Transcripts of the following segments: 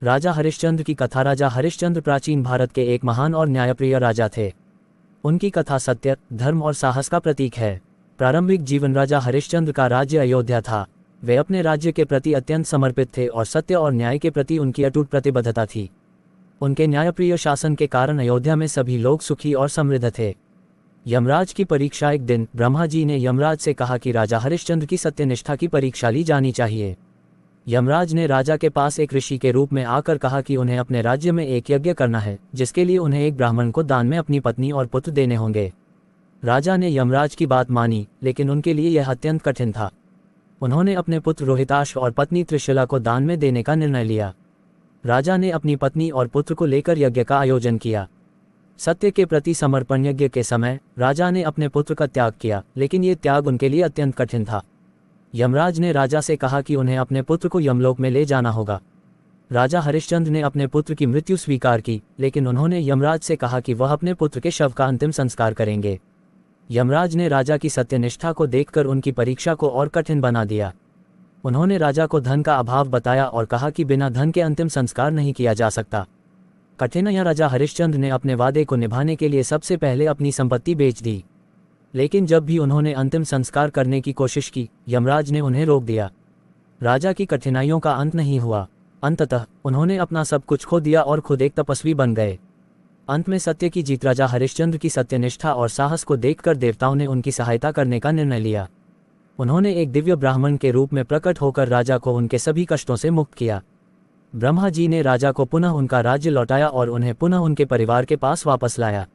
राजा हरिश्चंद्र की कथा। राजा हरिश्चंद्र प्राचीन भारत के एक महान और न्यायप्रिय राजा थे। उनकी कथा सत्य, धर्म और साहस का प्रतीक है। प्रारंभिक जीवन। राजा हरिश्चंद्र का राज्य अयोध्या था। वे अपने राज्य के प्रति अत्यंत समर्पित थे और सत्य और न्याय के प्रति उनकी अटूट प्रतिबद्धता थी। उनके न्यायप्रिय शासन के कारण अयोध्या में सभी लोग सुखी और समृद्ध थे। यमराज की परीक्षा। एक दिन ब्रह्मा जी ने यमराज से कहा कि राजा हरिश्चंद्र की सत्यनिष्ठा की परीक्षा ली जानी चाहिए। यमराज ने राजा के पास एक ऋषि के रूप में आकर कहा कि उन्हें अपने राज्य में एक यज्ञ करना है, जिसके लिए उन्हें एक ब्राह्मण को दान में अपनी पत्नी और पुत्र देने होंगे। राजा ने यमराज की बात मानी, लेकिन उनके लिए यह अत्यंत कठिन था। उन्होंने अपने पुत्र रोहिताश और पत्नी त्रिशला को दान में देने का निर्णय लिया। राजा ने अपनी पत्नी और पुत्र को लेकर यज्ञ का आयोजन किया। सत्य के प्रति समर्पण। यज्ञ के समय राजा ने अपने पुत्र का त्याग किया, लेकिन ये त्याग उनके लिए अत्यंत कठिन था। यमराज ने राजा से कहा कि उन्हें अपने पुत्र को यमलोक में ले जाना होगा। राजा हरिश्चंद्र ने अपने पुत्र की मृत्यु स्वीकार की, लेकिन उन्होंने यमराज से कहा कि वह अपने पुत्र के शव का अंतिम संस्कार करेंगे। यमराज ने राजा की सत्यनिष्ठा को देखकर उनकी परीक्षा को और कठिन बना दिया। उन्होंने राजा को धन का अभाव बताया और कहा कि बिना धन के अंतिम संस्कार नहीं किया जा सकता। कठिन या राजा हरिश्चंद्र ने अपने वादे को निभाने के लिए सबसे पहले अपनी संपत्ति बेच दी, लेकिन जब भी उन्होंने अंतिम संस्कार करने की कोशिश की, यमराज ने उन्हें रोक दिया। राजा की कठिनाइयों का अंत नहीं हुआ। अंततः उन्होंने अपना सब कुछ खो दिया और खुद एक तपस्वी बन गए। अंत में सत्य की जीत। राजा हरिश्चंद्र की सत्यनिष्ठा और साहस को देखकर देवताओं ने उनकी सहायता करने का निर्णय लिया। उन्होंने एक दिव्य ब्राह्मण के रूप में प्रकट होकर राजा को उनके सभी कष्टों से मुक्त किया। ब्रह्मा जी ने राजा को पुनः उनका राज्य लौटाया और उन्हें पुनः उनके परिवार के पास वापस लाया।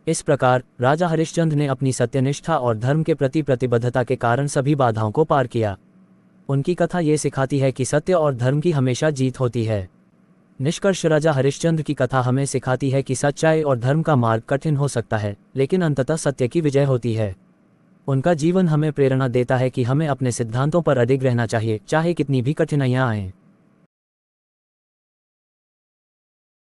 इस प्रकार राजा हरिश्चंद्र ने अपनी सत्यनिष्ठा और धर्म के प्रति प्रतिबद्धता के कारण सभी बाधाओं को पार किया। उनकी कथा ये सिखाती है कि सत्य और धर्म की हमेशा जीत होती है। निष्कर्ष। राजा हरिश्चंद्र की कथा हमें सिखाती है कि सच्चाई और धर्म का मार्ग कठिन हो सकता है, लेकिन अंततः सत्य की विजय होती है। उनका जीवन हमें प्रेरणा देता है कि हमें अपने सिद्धांतों पर अडिग रहना चाहिए, चाहे कितनी भी कठिनाइयां आएं।